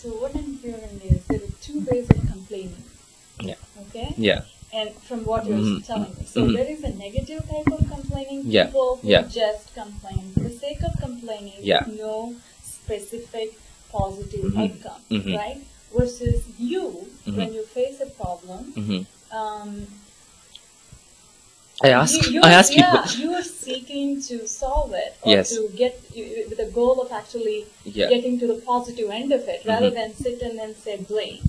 So what I'm hearing is there are two ways of complaining. Yeah. Okay? Yeah. And from what you're telling me. So there is a negative type of complaining. Yeah. People who Yeah. just complain for the sake of complaining Yeah. with no specific positive outcome, right? Versus you, when you face a problem, I ask people. You are seeking to solve it or Yes. to get with the goal of actually getting to the positive end of it, rather than sit and then say blame.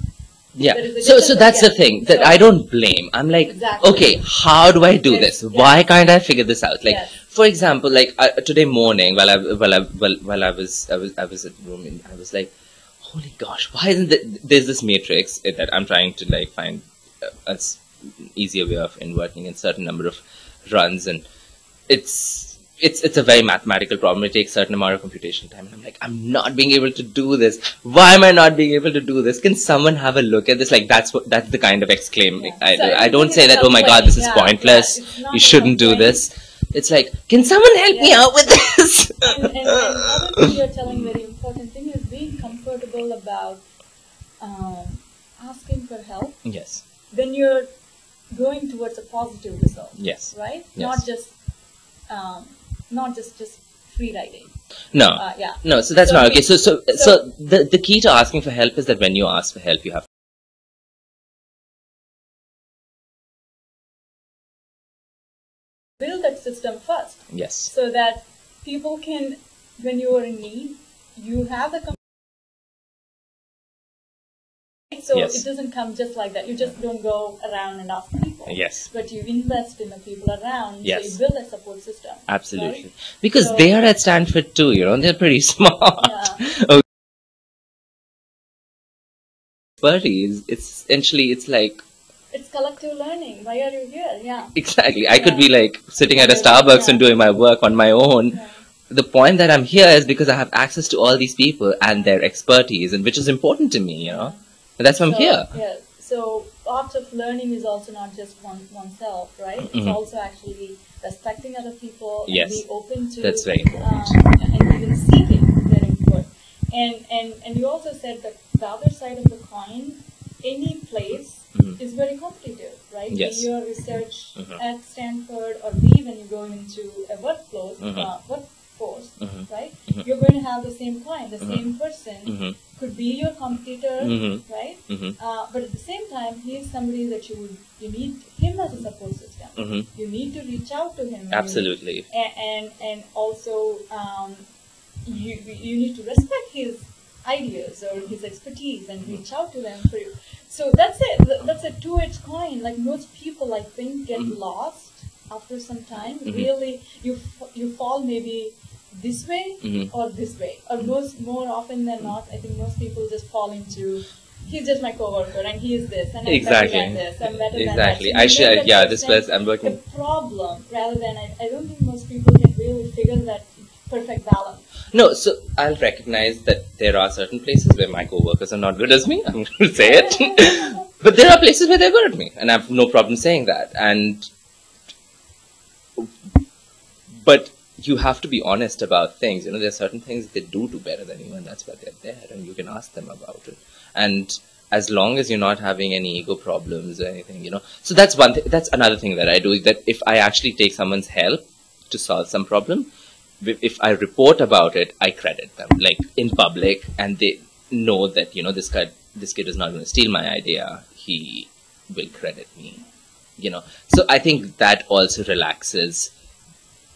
Yeah. So that's the thing that I don't blame. I'm like, okay, how do I do this? Why can't I figure this out? Like, for example, like today morning, while I was at room, I was like, holy gosh, why isn't there's this matrix that I'm trying to like find a easier way of inverting in certain number of runs, and it's a very mathematical problem. It takes a certain amount of computation time, and I'm like, I'm not being able to do this. Why am I not being able to do this? Can someone have a look at this? Like that's the kind of exclaim I don't say that, oh my god, this is pointless, you shouldn't do this. It's like, can someone help me out with this? And another thing you're telling, very important thing, is being comfortable about asking for help. Yes. When you're going towards a positive result. Yes. Right? Yes. Not just free riding. No. Yeah. No, so that's not okay. So the key to asking for help is that when you ask for help, you have to build that system first. Yes. So that people can, when you are in need, you have the so it doesn't come just like that. You just don't go around and ask people. Yes. But you invest in the people around. Yes. So you build a support system. Absolutely. Right? Because so, they are at Stanford too, you know, they're pretty smart. Yeah. Expertise, it's essentially, it's like... It's collective learning. Why are you here? Yeah. Exactly. I could be like sitting at a Starbucks and doing my work on my own. Yeah. The point that I'm here is because I have access to all these people and their expertise, and which is important to me, you know. And that's why I'm here. Yeah. So part of learning is also not just oneself, right? It's also actually respecting other people and be open to that's very important. And even seeking their input. And you also said that the other side of the coin, any place is very competitive, right? Yes. When you're research at Stanford, or when you go into a workforce, right? You're going to have the same client, the same person could be your competitor, right? But at the same time, he is somebody that you need him as a support system. You need to reach out to him. Absolutely. And also you need to respect his ideas or his expertise and reach out to them for you. So that's it. That's a two-edged coin. Like most people, I think, get lost after some time. Really, you fall maybe this way or this way, or more often than not, I think most people just fall into, he's just my coworker and he is this and I'm better than this, I'm better than that. So I should, this place I'm working. The problem, rather than I don't think most people can really figure that perfect balance. No, so I'll recognize that there are certain places where my coworkers are not good as me. I'm going to say it, but there are places where they're good at me, and I have no problem saying that. But you have to be honest about things. You know, there are certain things they do better than you, and that's why they're there, and you can ask them about it. And as long as you're not having any ego problems or anything, you know. So that's one thing. That's another thing that I do, is that if I actually take someone's help to solve some problem, if I report about it, I credit them, like in public, and they know that, you know, this kid is not going to steal my idea. He will credit me, you know. So I think that also relaxes.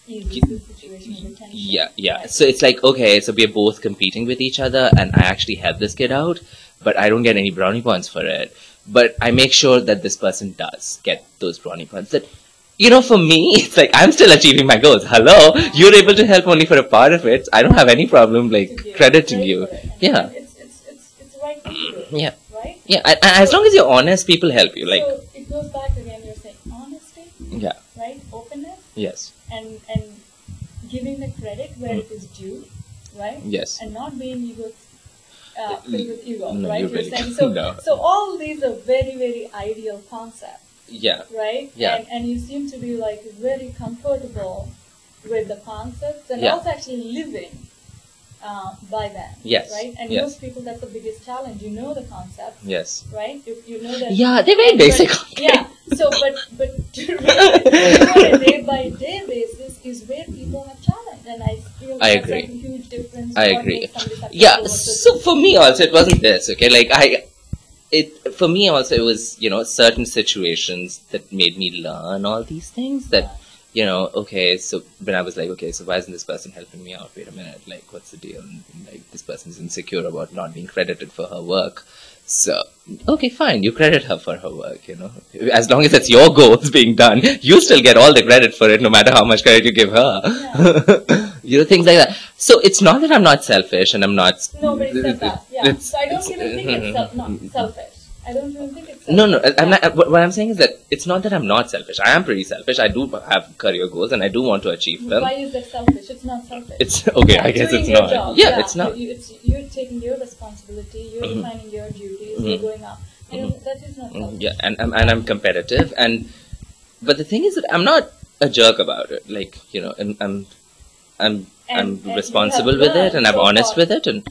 Yeah. Right. So it's like, okay, so we're both competing with each other, and I actually help this kid out, but I don't get any brownie points for it. But I make sure that this person does get those brownie points. That, you know, for me, it's like I'm still achieving my goals. Hello, you're able to help only for a part of it. I don't have any problem like crediting you. Yeah. It's the right thing to do. Yeah. Right. Yeah. And as long as you're honest, people help you. Like. So it goes back again. You're saying honesty. Yeah. Right. Openness. Yes. And giving the credit where it is due, right? Yes. And not being filled with ego, no, right? You're saying so. No. So all these are very, very ideal concepts. Yeah. Right? Yeah. And you seem to be like very comfortable with the concepts and also actually living by them. Yes. Right? And yes. most people, that's the biggest challenge. You know the concept. Yes. Right? You know that. Yeah, they're very basic. Yeah. So, but to really do it on a day-by-day basis is where people have challenge. And I feel that's a huge difference. I agree. Yeah. So for me also, it wasn't this. Okay. Like for me also, it was, certain situations that made me learn all these things that, okay, so when I was like, okay, so why isn't this person helping me out? Wait a minute, like, what's the deal? And, like, this person's insecure about not being credited for her work. So, okay, fine, you credit her for her work, As long as it's your goals being done, you still get all the credit for it, no matter how much credit you give her. Yeah. Things like that. So it's not that I'm not selfish and I'm not... Nobody says that, yeah. So I don't even think it's not selfish. I don't even think it's selfish. No. I'm not, what I'm saying is that it's not that I'm not selfish. I am pretty selfish. I do have career goals and I do want to achieve them. Why is that selfish? It's not selfish. It's okay. I guess it's not. Job. Yeah, it's not. You're taking your responsibility. You're defining your duties. You're going up. That is not selfish. Yeah, and I'm competitive. But the thing is that I'm not a jerk about it. Like I'm responsible with it and I'm honest with it and.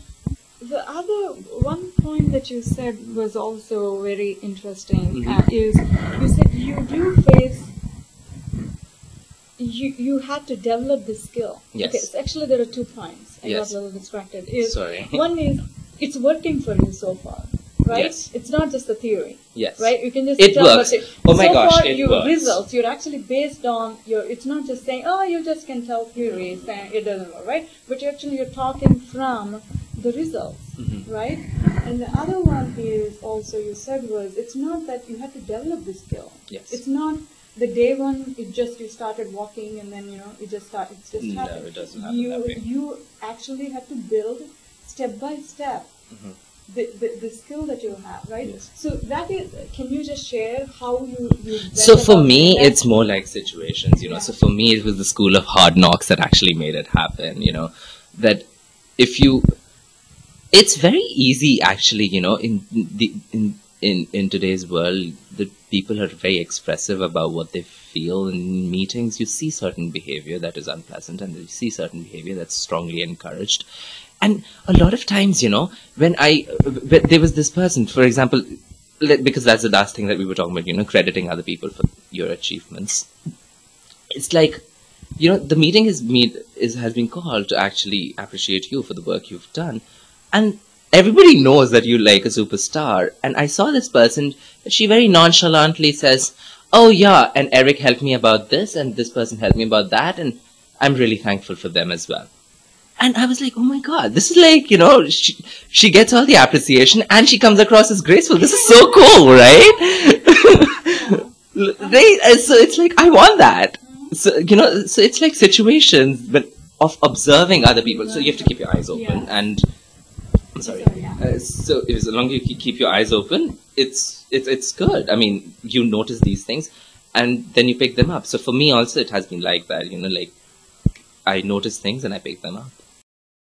The other one point that you said was also very interesting is you said you do face you had to develop the skill. Yes. Okay, so actually there are 2 points. I got a little distracted. Sorry. One is it's working for you so far, right? Yes. It's not just the theory. Yes. Right? You can just it works. Oh my gosh, it your works. results, you're actually based on it's not just saying, oh, you just can tell theories and it doesn't work, right? But you're talking from the results, right? And the other one is also you said was it's not that you have to develop the skill. Yes. It's not the day one. You started walking and then it just happened. No, it doesn't happen that way. You actually have to build step by step the skill that you have, right? Yes. So that is. Can you just share how you So for me, it's more like situations, So for me, it was the school of hard knocks that actually made it happen. That if you. It's very easy, actually, in today's world, the people are very expressive about what they feel in meetings. You see certain behavior that is unpleasant, and you see certain behavior that's strongly encouraged. And a lot of times, when there was this person, for example, because that's the last thing that we were talking about, crediting other people for your achievements. It's like, the meeting has been called to actually appreciate you for the work you've done. And everybody knows that you're like a superstar. And I saw this person, she very nonchalantly says, oh yeah, and Eric helped me about this, and this person helped me about that, and I'm really thankful for them as well. And I was like, oh my god, this is like, she gets all the appreciation and she comes across as graceful. This is so cool, right? Right? So it's like, I want that. So, so it's like situations of observing other people. So you have to keep your eyes open and... I'm sorry. So as long as you keep your eyes open, it's good. I mean, you notice these things, and then you pick them up. So for me also, it has been like that. Like I notice things and I pick them up.